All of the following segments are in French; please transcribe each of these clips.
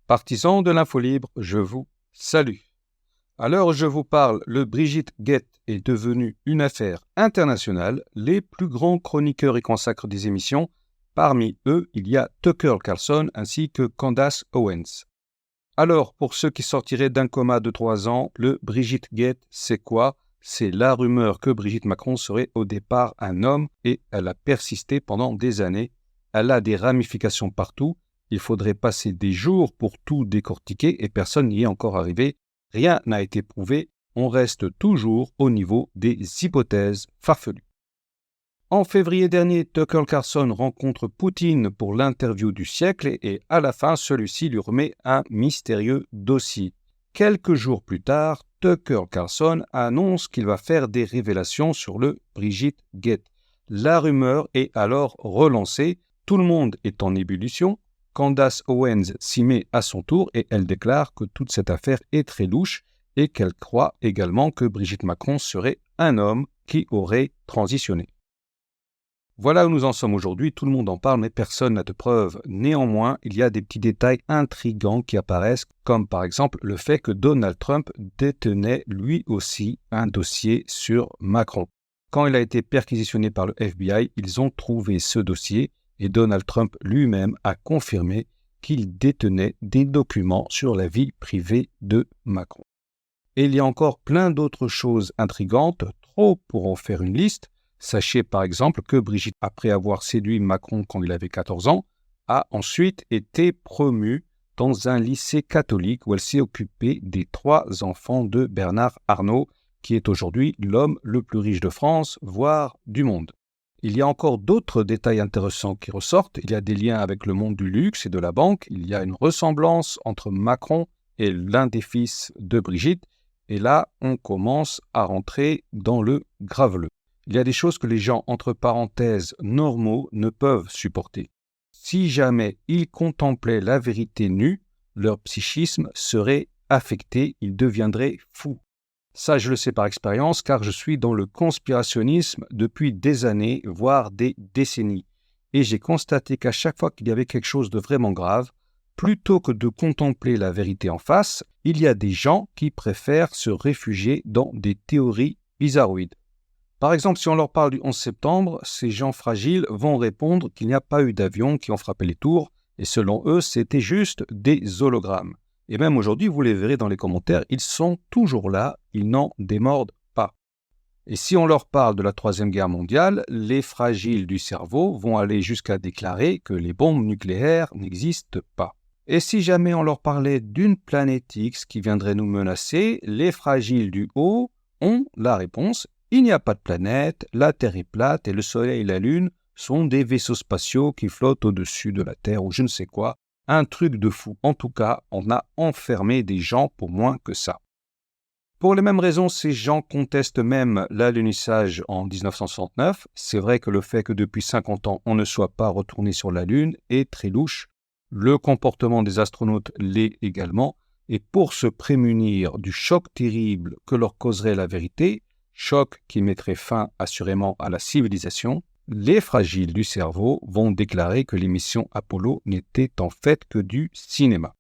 Partisans de l'info libre, je vous salue. À l'heure où je vous parle, le Brigitte-Gate est devenu une affaire internationale. Les plus grands chroniqueurs y consacrent des émissions. Parmi eux, il y a Tucker Carlson ainsi que Candace Owens. Alors, pour ceux qui sortiraient d'un coma de 3 ans, le Brigitte-Gate, c'est quoi? C'est la rumeur que Brigitte Macron serait au départ un homme et elle a persisté pendant des années. Elle a des ramifications partout. Il faudrait passer des jours pour tout décortiquer et personne n'y est encore arrivé. Rien n'a été prouvé. On reste toujours au niveau des hypothèses farfelues. En février dernier, Tucker Carlson rencontre Poutine pour l'interview du siècle et à la fin, celui-ci lui remet un mystérieux dossier. Quelques jours plus tard, Tucker Carlson annonce qu'il va faire des révélations sur le Brigitte-Gate. La rumeur est alors relancée. Tout le monde est en ébullition. Candace Owens s'y met à son tour et elle déclare que toute cette affaire est très louche et qu'elle croit également que Brigitte Macron serait un homme qui aurait transitionné. Voilà où nous en sommes aujourd'hui, tout le monde en parle mais personne n'a de preuves. Néanmoins, il y a des petits détails intrigants qui apparaissent, comme par exemple le fait que Donald Trump détenait lui aussi un dossier sur Macron. Quand il a été perquisitionné par le FBI, ils ont trouvé ce dossier et Donald Trump lui-même a confirmé qu'il détenait des documents sur la vie privée de Macron. Et il y a encore plein d'autres choses intrigantes, trop pour en faire une liste. Sachez par exemple que Brigitte, après avoir séduit Macron quand il avait 14 ans, a ensuite été promue dans un lycée catholique où elle s'est occupée des 3 enfants de Bernard Arnault, qui est aujourd'hui l'homme le plus riche de France, voire du monde. Il y a encore d'autres détails intéressants qui ressortent. Il y a des liens avec le monde du luxe et de la banque. Il y a une ressemblance entre Macron et l'un des fils de Brigitte. Et là, on commence à rentrer dans le graveleux. Il y a des choses que les gens, entre parenthèses, normaux, ne peuvent supporter. Si jamais ils contemplaient la vérité nue, leur psychisme serait affecté, ils deviendraient fous. Ça, je le sais par expérience, car je suis dans le conspirationnisme depuis des années, voire des décennies. Et j'ai constaté qu'à chaque fois qu'il y avait quelque chose de vraiment grave, plutôt que de contempler la vérité en face, il y a des gens qui préfèrent se réfugier dans des théories bizarroïdes. Par exemple, si on leur parle du 11 septembre, ces gens fragiles vont répondre qu'il n'y a pas eu d'avions qui ont frappé les tours, et selon eux, c'était juste des hologrammes. Et même aujourd'hui, vous les verrez dans les commentaires, ils sont toujours là, ils n'en démordent pas. Et si on leur parle de la Troisième Guerre mondiale, les fragiles du cerveau vont aller jusqu'à déclarer que les bombes nucléaires n'existent pas. Et si jamais on leur parlait d'une planète X qui viendrait nous menacer, les fragiles du haut ont la réponse. Il n'y a pas de planète, la Terre est plate et le Soleil et la Lune sont des vaisseaux spatiaux qui flottent au-dessus de la Terre ou je ne sais quoi. Un truc de fou. En tout cas, on a enfermé des gens pour moins que ça. Pour les mêmes raisons, ces gens contestent même l'alunissage en 1969. C'est vrai que le fait que depuis 50 ans, on ne soit pas retourné sur la Lune est très louche. Le comportement des astronautes l'est également. Et pour se prémunir du choc terrible que leur causerait la vérité, choc qui mettrait fin assurément à la civilisation, les fragiles du cerveau vont déclarer que l'émission Apollo n'était en fait que du cinéma.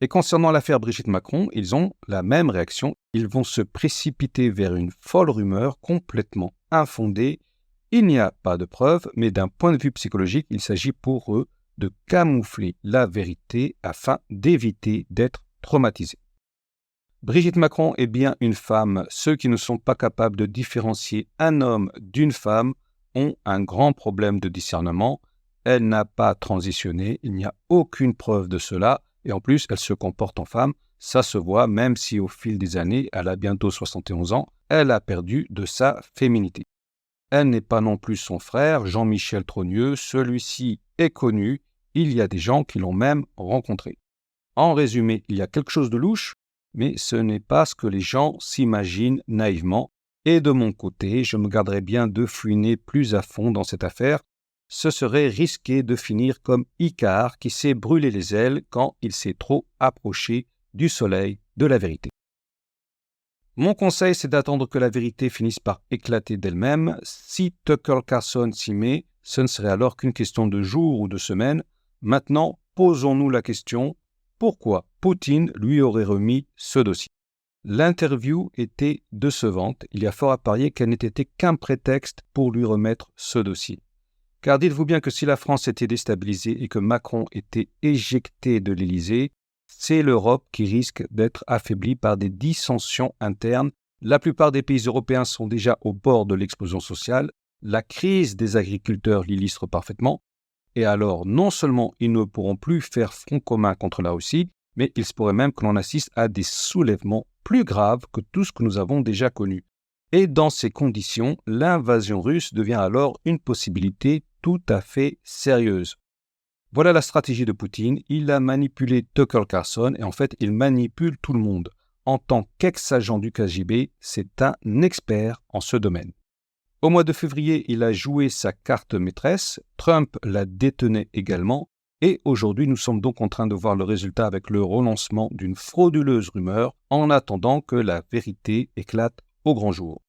Et concernant l'affaire Brigitte Macron, ils ont la même réaction. Ils vont se précipiter vers une folle rumeur complètement infondée. Il n'y a pas de preuves, mais d'un point de vue psychologique, il s'agit pour eux de camoufler la vérité afin d'éviter d'être traumatisés. Brigitte Macron est bien une femme. Ceux qui ne sont pas capables de différencier un homme d'une femme ont un grand problème de discernement. Elle n'a pas transitionné, il n'y a aucune preuve de cela, et en plus, elle se comporte en femme. Ça se voit, même si au fil des années, elle a bientôt 71 ans, elle a perdu de sa féminité. Elle n'est pas non plus son frère, Jean-Michel Trogneux, celui-ci est connu, il y a des gens qui l'ont même rencontré. En résumé, il y a quelque chose de louche, mais ce n'est pas ce que les gens s'imaginent naïvement. Et de mon côté, je me garderais bien de fouiner plus à fond dans cette affaire. Ce serait risqué de finir comme Icare qui s'est brûlé les ailes quand il s'est trop approché du soleil de la vérité. Mon conseil, c'est d'attendre que la vérité finisse par éclater d'elle-même. Si Tucker Carlson s'y met, ce ne serait alors qu'une question de jours ou de semaines. Maintenant, posons-nous la question, pourquoi Poutine lui aurait remis ce dossier. L'interview était décevante. Il y a fort à parier qu'elle n'était qu'un prétexte pour lui remettre ce dossier. Car dites-vous bien que si la France était déstabilisée et que Macron était éjecté de l'Élysée, c'est l'Europe qui risque d'être affaiblie par des dissensions internes. La plupart des pays européens sont déjà au bord de l'explosion sociale. La crise des agriculteurs l'illustre parfaitement. Et alors, non seulement ils ne pourront plus faire front commun contre la Russie, mais il se pourrait même que l'on assiste à des soulèvements plus graves que tout ce que nous avons déjà connu. Et dans ces conditions, l'invasion russe devient alors une possibilité tout à fait sérieuse. Voilà la stratégie de Poutine. Il a manipulé Tucker Carlson et en fait, il manipule tout le monde. En tant qu'ex-agent du KGB, c'est un expert en ce domaine. Au mois de février, il a joué sa carte maîtresse. Trump la détenait également. Et aujourd'hui, nous sommes donc en train de voir le résultat avec le relancement d'une frauduleuse rumeur en attendant que la vérité éclate au grand jour.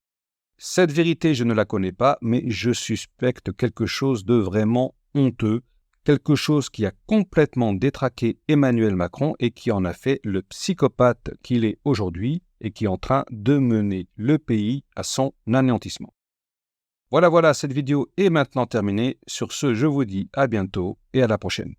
Cette vérité, je ne la connais pas, mais je suspecte quelque chose de vraiment honteux, quelque chose qui a complètement détraqué Emmanuel Macron et qui en a fait le psychopathe qu'il est aujourd'hui et qui est en train de mener le pays à son anéantissement. Voilà, cette vidéo est maintenant terminée. Sur ce, je vous dis à bientôt et à la prochaine.